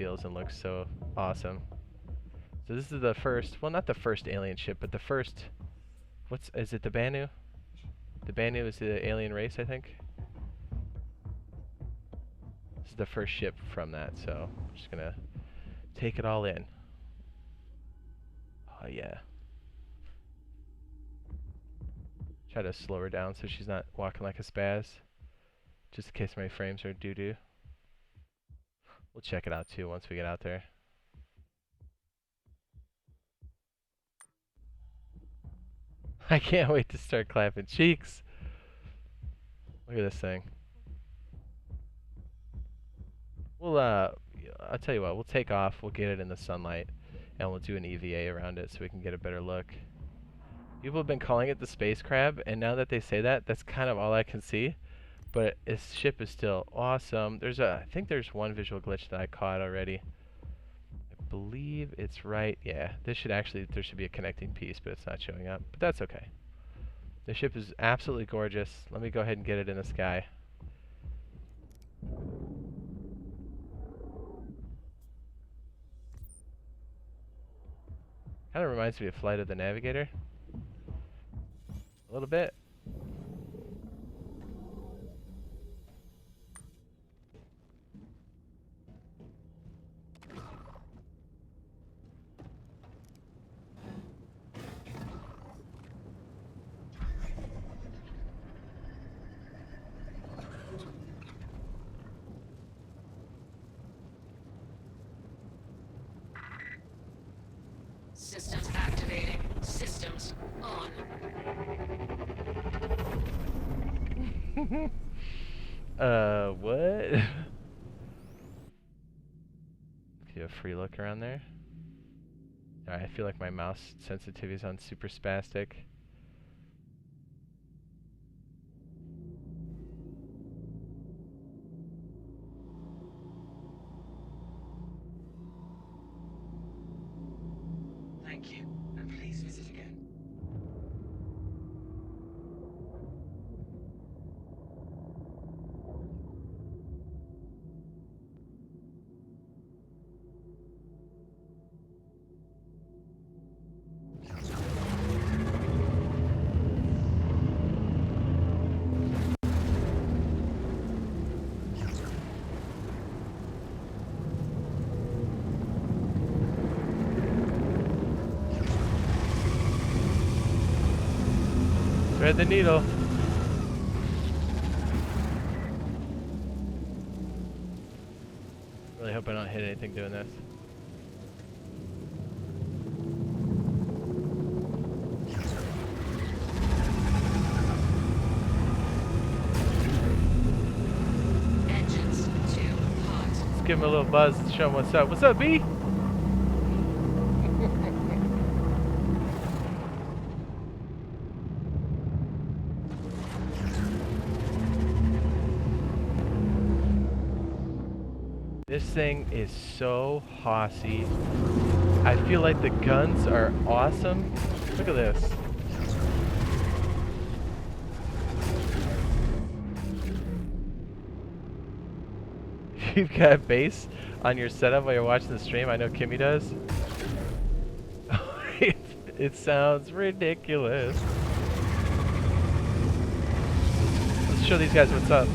feels and looks so awesome. So this is the first, well, not the first alien ship, but the first, is it the Banu? The Banu is the alien race, I think. This is the first ship from that, so I'm just gonna take it all in. Oh yeah. Try to slow her down so she's not walking like a spaz, just in case my frames are doo-doo. We'll check it out too once we get out there. I can't wait to start clapping cheeks. Look at this thing. We'll I'll tell you what, we'll take off, we'll get it in the sunlight, and we'll do an EVA around it so we can get a better look. People have been calling it the space crab, and now that they say that, that's kind of all I can see. But its ship is still awesome. I think there's one visual glitch that I caught already. I believe it's right. Yeah, there should be a connecting piece, but it's not showing up. But that's okay. The ship is absolutely gorgeous. Let me go ahead and get it in the sky. Kind of reminds me of Flight of the Navigator. A little bit. Systems activating. Systems on. What? Do a free look around there. Alright, I feel like my mouse sensitivity is on super spastic. Thank you, and please visit again. Thread the needle. Really hope I don't hit anything doing this. Engines too hot. Let's give him a little buzz to show him what's up. What's up, B? This thing is so hossy. I feel like the guns are awesome. Look at this. If you've got bass on your setup while you're watching the stream, I know Kimmy does. It sounds ridiculous. Let's show these guys what's up.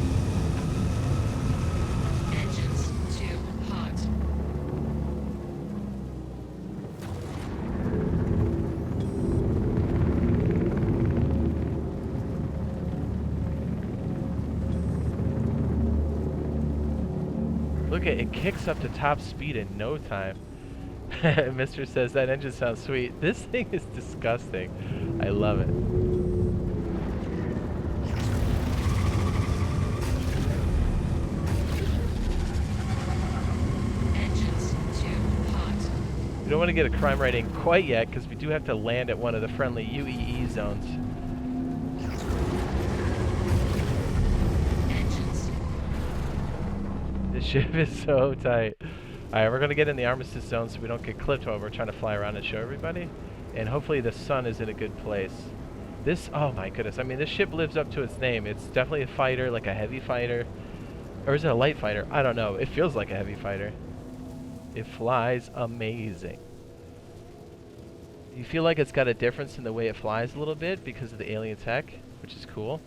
Look at it, kicks up to top speed in no time. Mister says that engine sounds sweet. This thing is disgusting. I love it. Engines too hot. We don't want to get a crime rating quite yet because we do have to land at one of the friendly UEE zones. This ship is so tight. Alright, we're going to get in the armistice zone so we don't get clipped while we're trying to fly around and show everybody. And hopefully the sun is in a good place. This, oh my goodness, I mean this ship lives up to its name. It's definitely a fighter, like a heavy fighter. Or is it a light fighter? I don't know. It feels like a heavy fighter. It flies amazing. You feel like it's got a difference in the way it flies a little bit because of the alien tech, which is cool.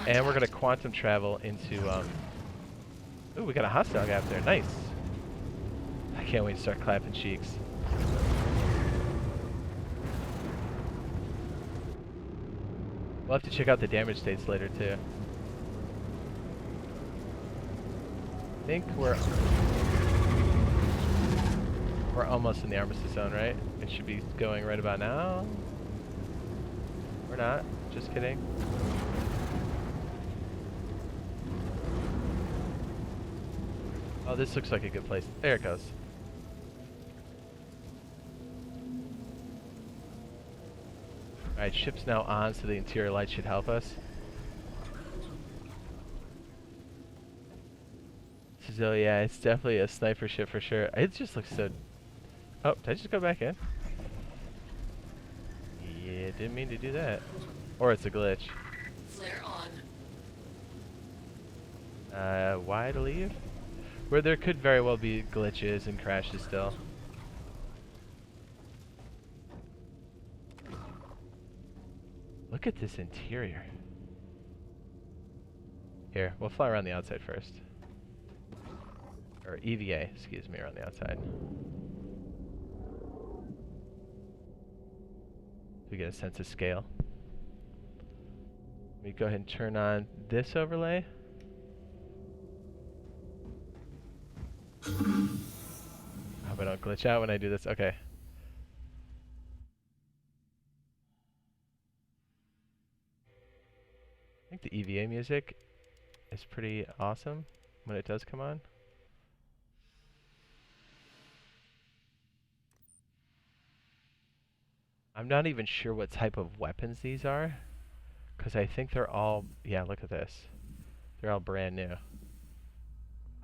And we're gonna quantum travel into, ooh, we got a hostile guy up there, nice. I can't wait to start clapping cheeks. We'll have to check out the damage states later too. I think we're almost in the armistice zone, right? It should be going right about now. We're not, just kidding. Oh, this looks like a good place. There it goes. Alright, ship's now on, so the interior light should help us. So yeah, it's definitely a sniper ship for sure. It just looks so... Oh, did I just go back in? Yeah, didn't mean to do that. Or it's a glitch. Flare on. Why to leave? Where there could very well be glitches and crashes still. Look at this interior. Here, we'll fly around the outside first. Or EVA, excuse me, around the outside. We get a sense of scale. Let me go ahead and turn on this overlay. I hope I don't glitch out when I do this. Okay. I think the EVA music is pretty awesome when it does come on. I'm not even sure what type of weapons these are, because I think they're all, yeah, look at this. They're all brand new.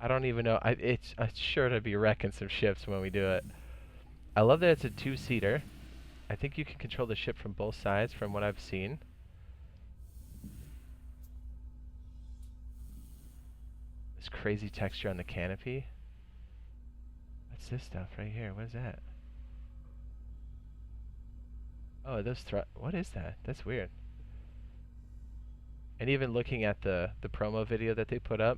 I don't even know. It's sure to be wrecking some ships when we do it. I love that it's a two-seater. I think you can control the ship from both sides from what I've seen. This crazy texture on the canopy. What's this stuff right here? What is that? Oh, those what is that? That's weird. And even looking at the promo video that they put up,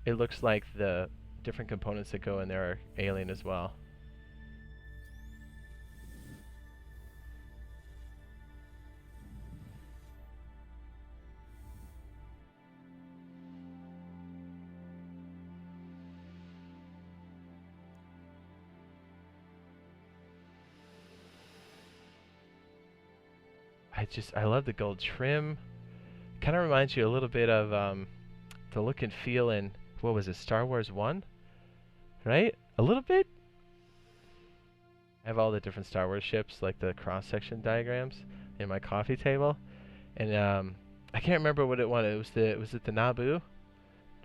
it looks like the different components that go in there are alien as well. I love the gold trim. Kind of reminds you a little bit of the look and feel in, what was it, Star Wars 1? Right? A little bit? I have all the different Star Wars ships, like the cross-section diagrams in my coffee table. And I can't remember what it was. Was it the Naboo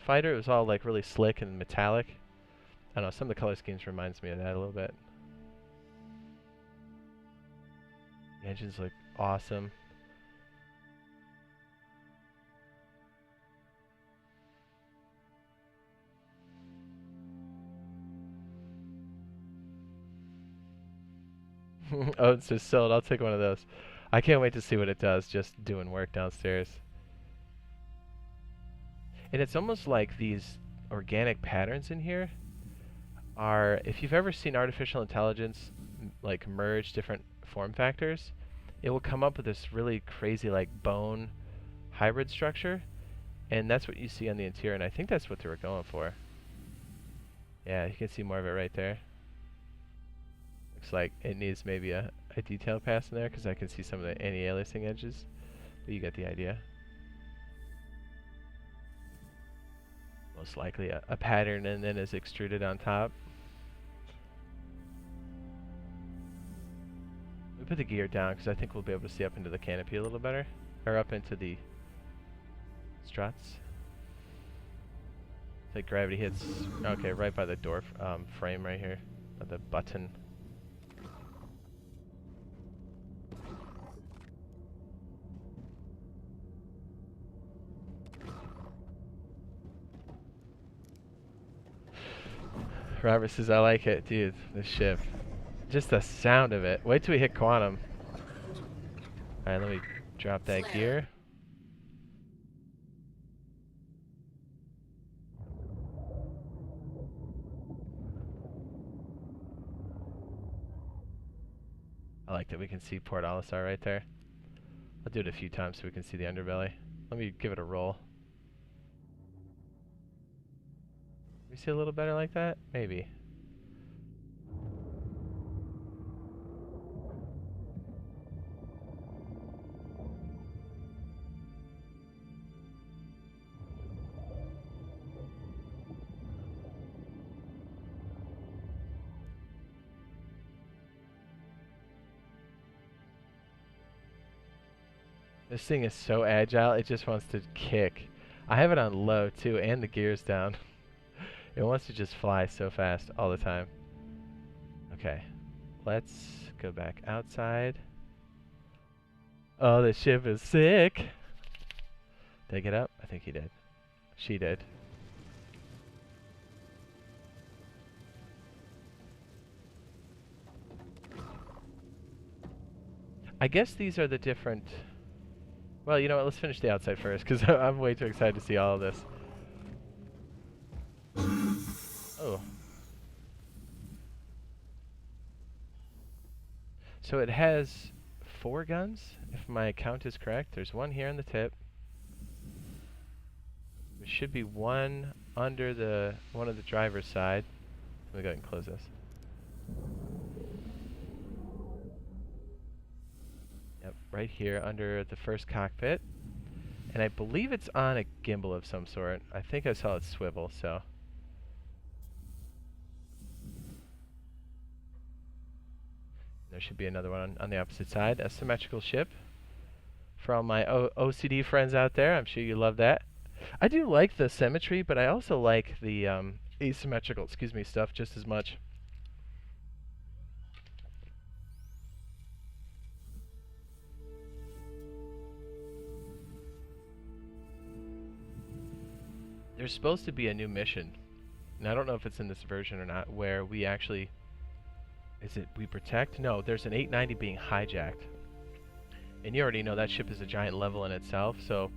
fighter? It was all like really slick and metallic. I don't know, some of the color schemes reminds me of that a little bit. The engines look awesome. Oh, it's just sold. I'll take one of those. I can't wait to see what it does just doing work downstairs. And it's almost like these organic patterns in here are, if you've ever seen artificial intelligence like merge different form factors, it will come up with this really crazy like bone hybrid structure, and that's what you see on the interior, and I think that's what they were going for. Yeah, you can see more of it right there. Looks like it needs maybe a detail pass in there because I can see some of the anti-aliasing edges, but you get the idea. Most likely a pattern and then is extruded on top. We put the gear down because I think we'll be able to see up into the canopy a little better, or up into the struts. It's like gravity hits, okay, right by the door frame right here, or the button. Robert says, I like it. Dude, this ship. Just the sound of it. Wait till we hit quantum. Alright, let me drop that Flare. gear. I like that we can see Port Olisar right there. I'll do it a few times so we can see the underbelly. Let me give it a roll. We see a little better like that? Maybe. This thing is so agile, it just wants to kick. I have it on low too, and the gear's down. It wants to just fly so fast all the time. Okay, let's go back outside. Oh, this ship is sick. Did I get up? I think he did. She did. I guess these are the different... Well, you know what? Let's finish the outside first, because I'm way too excited to see all of this. Oh. So it has 4 guns, if my count is correct. There's one here on the tip. There should be one under one of the driver's side. Let me go ahead and close this. Yep, right here under the first cockpit. And I believe it's on a gimbal of some sort. I think I saw it swivel, so... There should be another one on the opposite side. A symmetrical ship. For all my OCD friends out there, I'm sure you love that. I do like the symmetry, but I also like the asymmetrical, stuff just as much. There's supposed to be a new mission, and I don't know if it's in this version or not, where we actually... Is it we protect? No, there's an 890 being hijacked. And you already know that ship is a giant level in itself, so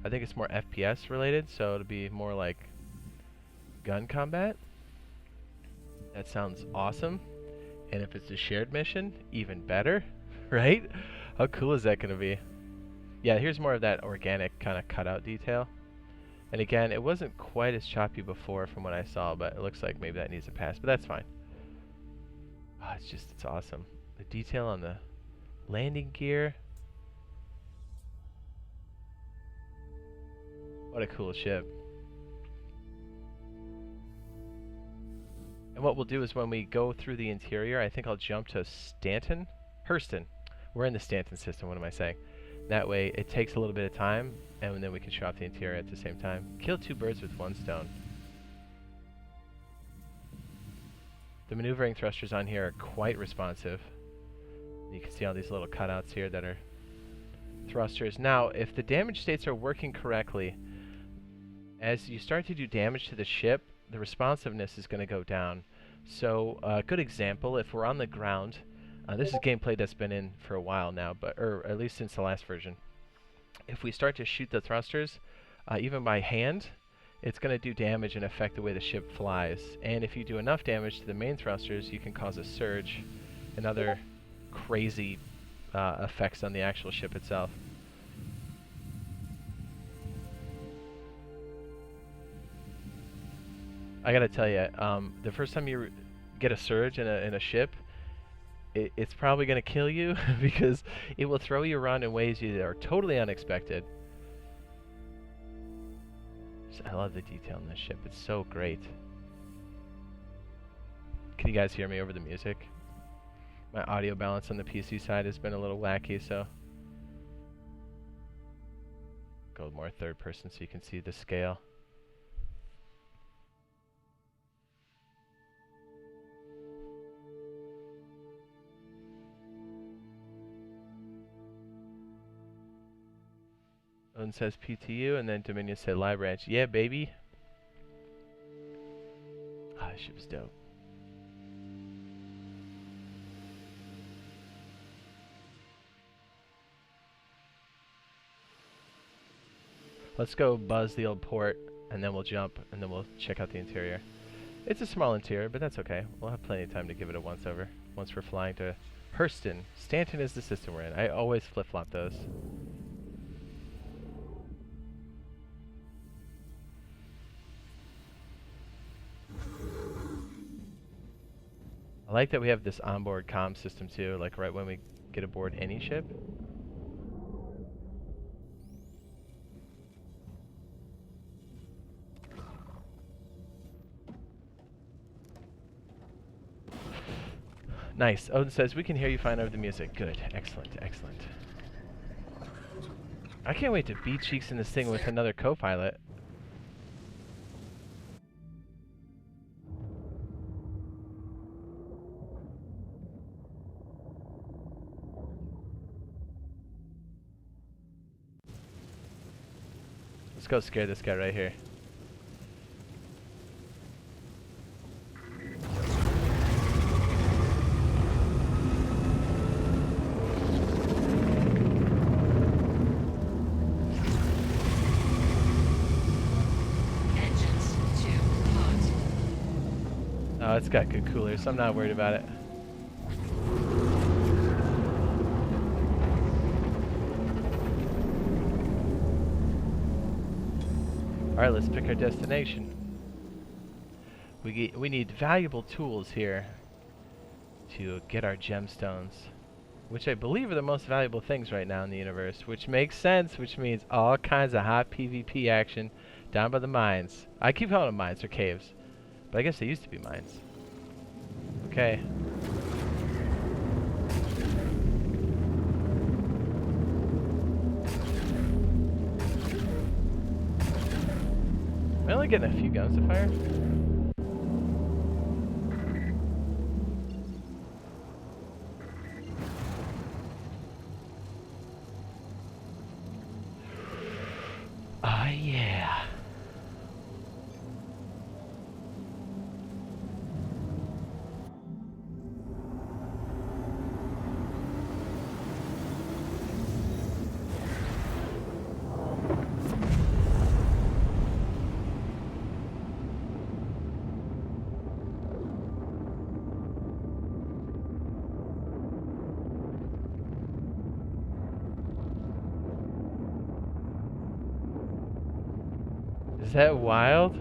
I think it's more FPS related, so it'll be more like gun combat. That sounds awesome. And if it's a shared mission, even better, right? How cool is that going to be? Yeah, here's more of that organic kind of cutout detail. And again, it wasn't quite as choppy before from what I saw, but it looks like maybe that needs to pass, but that's fine. Oh, it's awesome. The detail on the landing gear. What a cool ship. And what we'll do is when we go through the interior, I think I'll jump to Hurston. We're in the Stanton system, what am I saying? That way it takes a little bit of time, and then we can show off the interior at the same time. Kill 2 birds with 1 stone. The maneuvering thrusters on here are quite responsive. You can see all these little cutouts here that are thrusters. Now, if the damage states are working correctly, as you start to do damage to the ship, the responsiveness is going to go down. So, a good example, if we're on the ground, this is gameplay that's been in for a while now, or at least since the last version. If we start to shoot the thrusters, even by hand, it's going to do damage and affect the way the ship flies. And if you do enough damage to the main thrusters, you can cause a surge and other crazy effects on the actual ship itself. I gotta tell you, the first time you get a surge in a ship, it's probably gonna kill you because it will throw you around in ways that are totally unexpected. I love the detail in this ship. It's so great. Can you guys hear me over the music? My audio balance on the PC side has been a little wacky, so go more third person so you can see the scale. Odin says PTU, and then Dominion said live branch. Yeah, baby. Ah, this ship is dope. Let's go buzz the old port, and then we'll jump, and then we'll check out the interior. It's a small interior, but that's okay. We'll have plenty of time to give it a once-over once we're flying to Hurston. Stanton is the system we're in. I always flip-flop those. I like that we have this onboard comm system too, like right when we get aboard any ship. Nice. Odin says, we can hear you fine over the music. Good. Excellent. Excellent. I can't wait to beat cheeks in this thing with another co-pilot. Let's go scare this guy right here. Oh, it's got good coolers, so I'm not worried about it. Alright, let's pick our destination. We need valuable tools here to get our gemstones, which I believe are the most valuable things right now in the universe, which makes sense, which means all kinds of hot PvP action down by the mines. I keep calling them mines or caves, but I guess they used to be mines. Okay. Am I only getting a few guns to fire? Ah, yeah. Is that wild?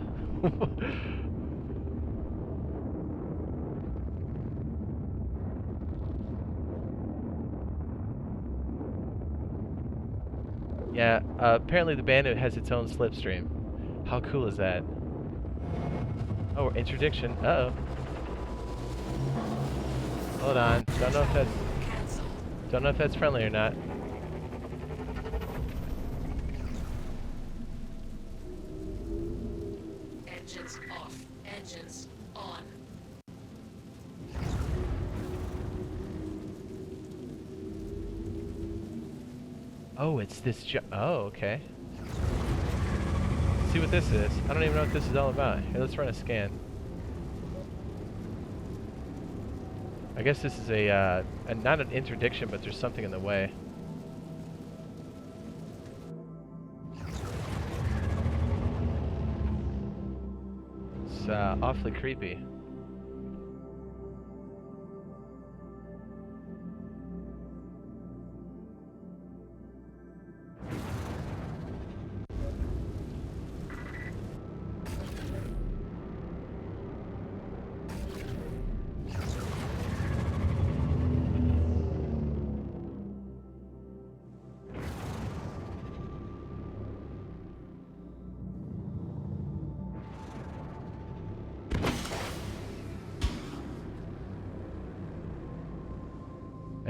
Yeah, apparently the Banu has its own slipstream. How cool is that? Oh, interdiction. Uh-oh. Hold on. Don't know if that's friendly or not. Engines off. Engines on. Oh, it's this oh, okay. Let's see what this is. I don't even know what this is all about. Here, let's run a scan. I guess this is not an interdiction, but there's something in the way. It's awfully creepy.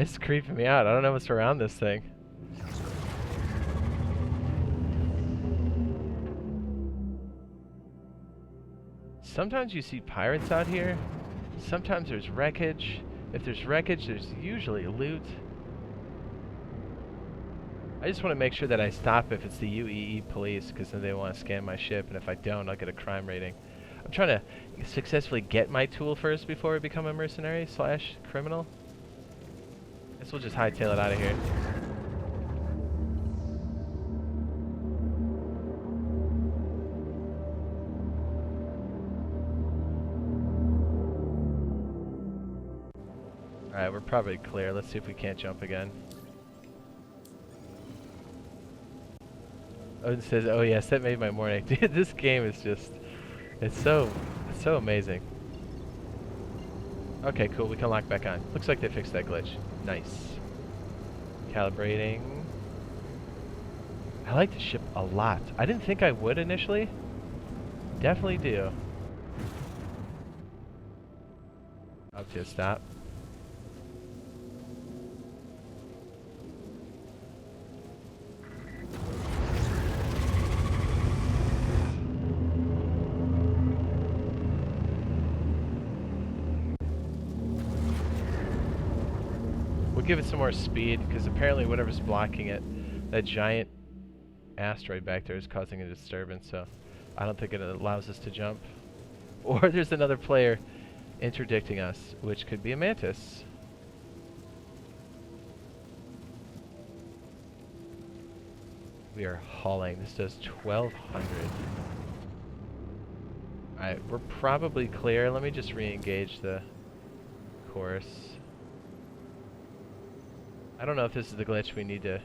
It's creeping me out. I don't know what's around this thing. Sometimes you see pirates out here. Sometimes there's wreckage. If there's wreckage, there's usually loot. I just want to make sure that I stop if it's the UEE police, because then they want to scan my ship, and if I don't, I'll get a crime rating. I'm trying to successfully get my tool first before I become a mercenary / criminal. Guess we'll just hightail it out of here. Alright, we're probably clear. Let's see if we can't jump again. Odin says, oh yes, that made my morning. Dude, this game is just, it's so amazing. Okay, cool, we can lock back on. Looks like they fixed that glitch. Nice. Calibrating. I like the ship a lot. I didn't think I would initially. Definitely do. Up to a stop. We'll give it some more speed, because apparently whatever's blocking it, that giant asteroid back there is causing a disturbance, so I don't think it allows us to jump. Or there's another player interdicting us, which could be a mantis. We are hauling. This does 1200. Alright, we're probably clear. Let me just re-engage the course. I don't know if this is the glitch we need to...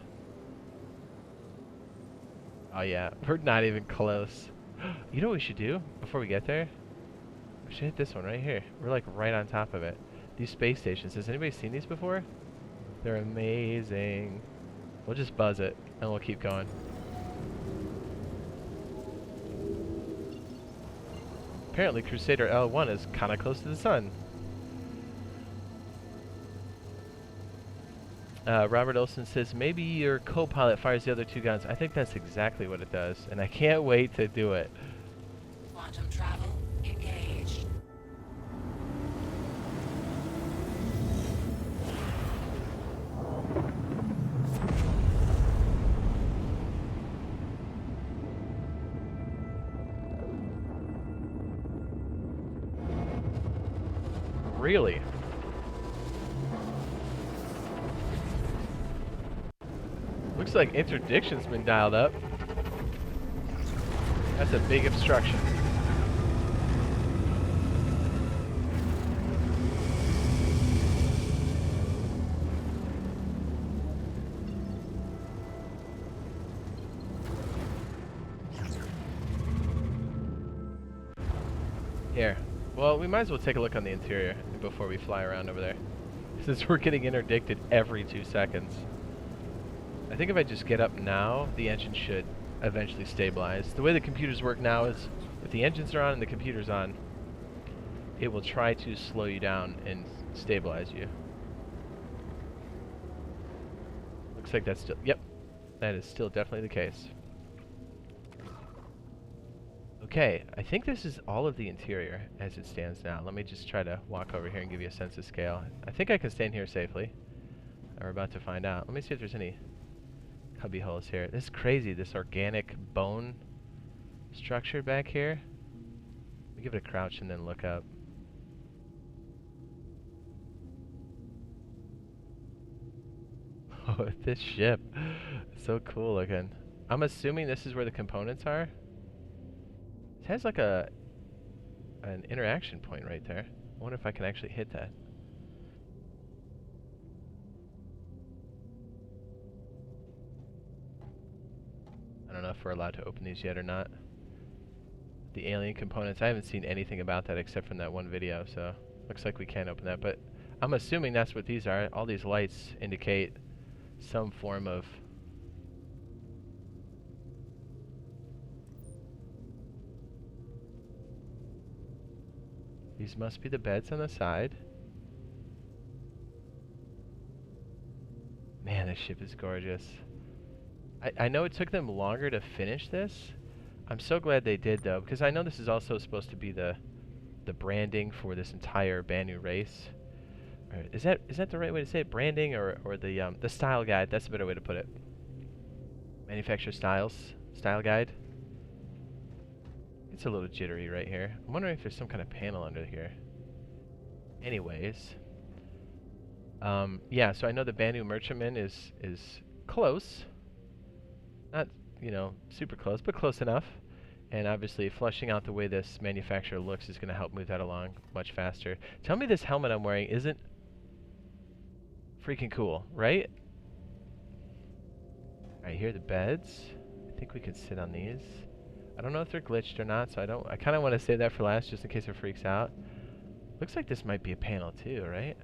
Oh yeah, we're not even close. You know what we should do before we get there? We should hit this one right here. We're like right on top of it. These space stations, has anybody seen these before? They're amazing. We'll just buzz it and we'll keep going. Apparently Crusader L1 is kind of close to the sun. Robert Olson says, maybe your co-pilot fires the other two guns. I think that's exactly what it does, and I can't wait to do it. Quantum travel engaged. Really? Looks like interdiction's been dialed up. That's a big obstruction. Here. Well, we might as well take a look on the interior before we fly around over there, since we're getting interdicted every 2 seconds. I think if I just get up now, the engine should eventually stabilize. The way the computers work now is, if the engines are on and the computer's on, it will try to slow you down and stabilize you. Looks like that's still, yep, that is still definitely the case. Okay, I think this is all of the interior as it stands now. Let me just try to walk over here and give you a sense of scale. I think I can stand here safely. We're about to find out. Let me see if there's any cubby holes here. This is crazy, this organic bone structure back here. Let me give it a crouch and then look up. Oh, this ship. So cool looking. I'm assuming this is where the components are. It has like an interaction point right there. I wonder if I can actually hit that. I don't know if we're allowed to open these yet or not. The alien components, I haven't seen anything about that except from that one video, so looks like we can't open that, but I'm assuming that's what these are. All these lights indicate some form of these must be the beds on the side. Man, this ship is gorgeous. I know it took them longer to finish this. I'm so glad they did though, because I know this is also supposed to be the branding for this entire Banu race. Or is that the right way to say it? Branding or the style guide? That's a better way to put it. Manufacturer style guide. It's a little jittery right here. I'm wondering if there's some kind of panel under here. Anyways, yeah. So I know the Banu merchantman is close. Not, you know, super close, but close enough. And obviously, fleshing out the way this manufacturer looks is going to help move that along much faster. Tell me this helmet I'm wearing isn't freaking cool, right? Alright, here are the beds. I think we could sit on these. I don't know if they're glitched or not, so I kind of want to save that for last just in case it freaks out. Looks like this might be a panel too, right?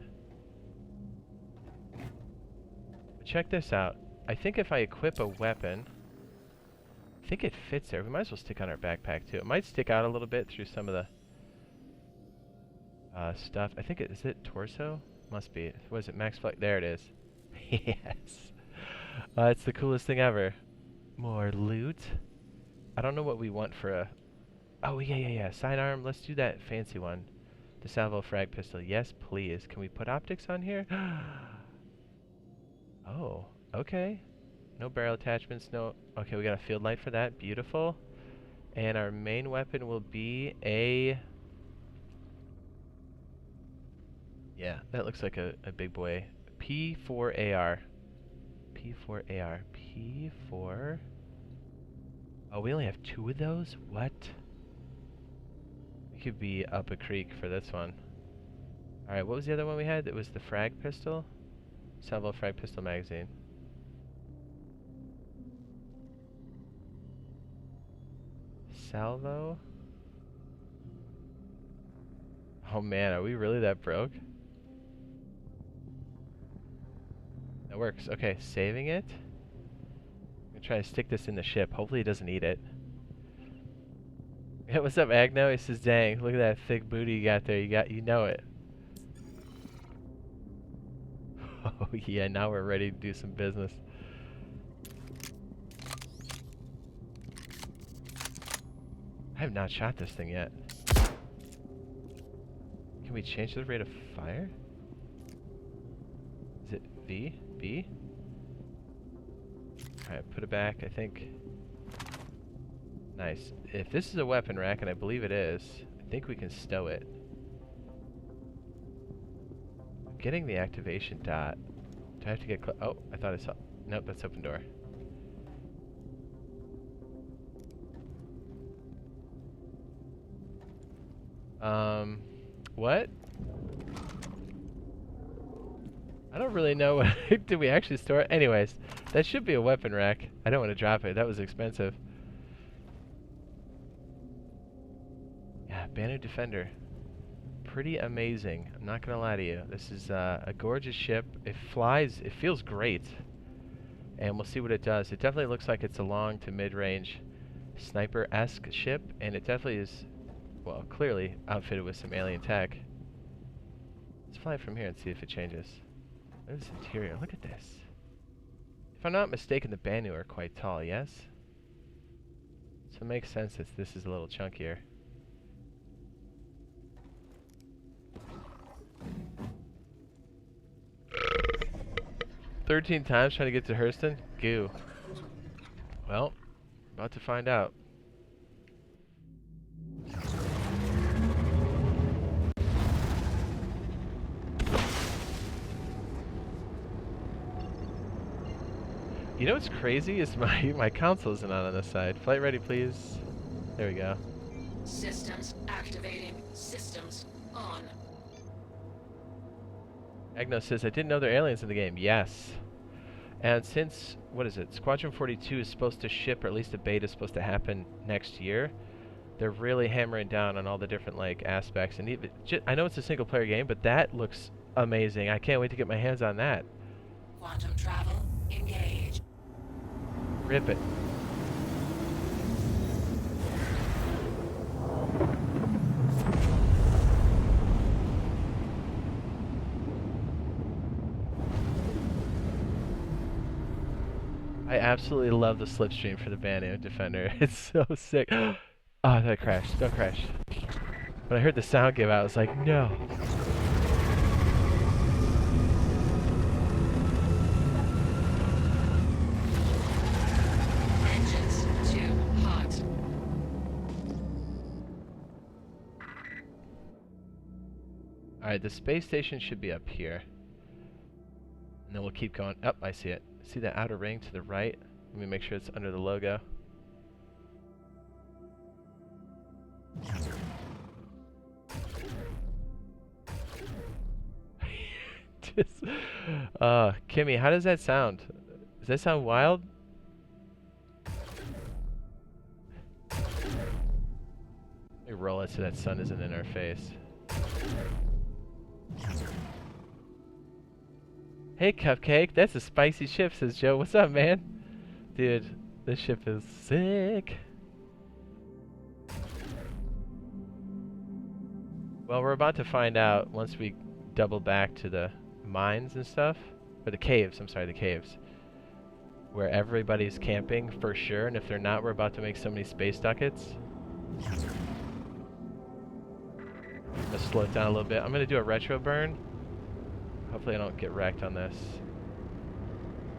But check this out. I think if I equip a weapon, I think it fits there. We might as well stick on our backpack too. It might stick out a little bit through some of the stuff. I think is it torso? Must be. What is it? Max flex. There it is. Yes. It's the coolest thing ever. More loot. I don't know what we want for a... Oh, yeah. Sidearm. Let's do that fancy one. The salvo frag pistol. Yes, please. Can we put optics on here? Oh, okay. No barrel attachments. No... Okay, we got a field light for that. Beautiful. And our main weapon will be a... Yeah, that looks like a big boy. P4AR. P4AR. P4... Oh, we only have 2 of those? What? We could be up a creek for this one. Alright, what was the other one we had? It was the frag pistol? Salvo frag pistol magazine. Salvo? Oh man, are we really that broke? That works. Okay, saving it. I'm gonna try to stick this in the ship. Hopefully it doesn't eat it. Yeah, what's up, Agno? He says, dang, look at that thick booty you got there. You know it. Oh yeah, now we're ready to do some business. I have not shot this thing yet. Can we change the rate of fire? Is it V? B? Alright, put it back, I think. Nice. If this is a weapon rack, and I believe it is, I think we can stow it. I'm getting the activation dot. Do I have to get close? Oh, I thought I saw... Nope, that's open door. What? I don't really know what... Did we actually store it? Anyways, that should be a weapon rack. I don't want to drop it. That was expensive. Yeah, Banu Defender. Pretty amazing. I'm not going to lie to you. This is a gorgeous ship. It flies. It feels great. And we'll see what it does. It definitely looks like it's a long to mid-range sniper-esque ship. And it definitely is, well, clearly outfitted with some alien tech. Let's fly it from here and see if it changes. Look at this interior. Look at this. If I'm not mistaken, the Banu are quite tall, yes? So it makes sense that this is a little chunkier. "13 times trying to get to Hurston? Goo." Well, about to find out. You know what's crazy is my console isn't on this side. Flight ready, please. There we go. Systems activating. Systems on. Agno says, I didn't know there are aliens in the game. Yes. And since, what is it, Squadron 42 is supposed to ship, or at least the beta is supposed to happen next year, they're really hammering down on all the different like aspects. And even, I know it's a single player game, but that looks amazing. I can't wait to get my hands on that. Quantum travel engaged. Rip it. I absolutely love the slipstream for the Banu Defender. It's so sick. Oh, that crashed. Don't crash. When I heard the sound give out, I was like, no. Engines too hot. Alright, the space station should be up here. And then we'll keep going. Oh, I see it. See the outer ring to the right? Let me make sure it's under the logo. Kimmy, how does that sound? Does that sound wild? Let me roll it so that sun isn't in our face. Hey, Cupcake, that's a spicy ship, says Joe. What's up, man? Dude, this ship is sick. Well, we're about to find out once we double back to the mines and stuff. Or the caves, I'm sorry, the caves. Where everybody's camping for sure, and if they're not, we're about to make so many space ducats. I'm gonna slow it down a little bit. I'm gonna do a retro burn. Hopefully I don't get wrecked on this.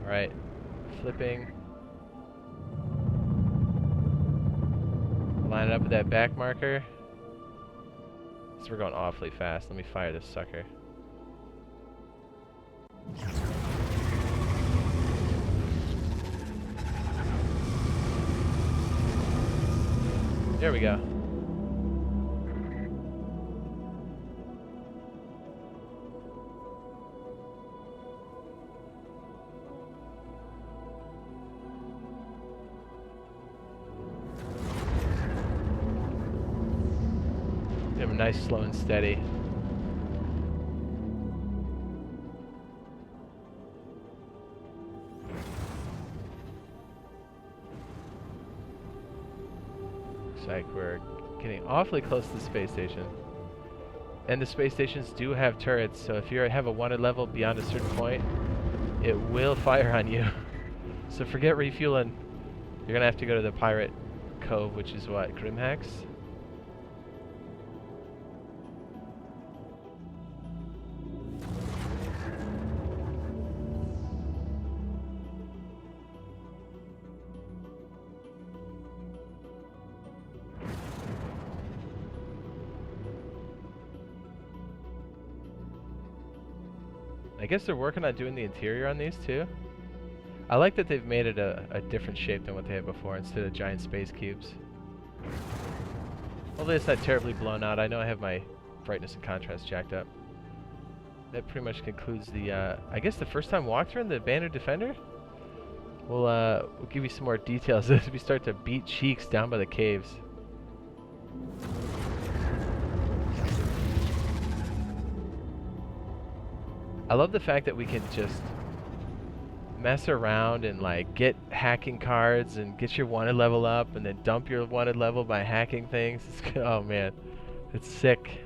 Alright, flipping. Line it up with that back marker. So we're going awfully fast. Let me fire this sucker. There we go. Give him a nice slow and steady. Looks like we're getting awfully close to the space station. And the space stations do have turrets, so if you have a wanted level beyond a certain point, it will fire on you. So forget refueling. You're gonna have to go to the pirate cove, which is what, Grimhex? I guess they're working on doing the interior on these too. I like that they've made it a different shape than what they had before instead of giant space cubes. Hopefully it's not terribly blown out. I know I have my brightness and contrast jacked up. That pretty much concludes the, I guess the first time walkthrough in the Banner Defender? We'll give you some more details as we start to beat cheeks down by the caves. I love the fact that we can just mess around and like get hacking cards and get your wanted level up and then dump your wanted level by hacking things. Oh man, it's sick.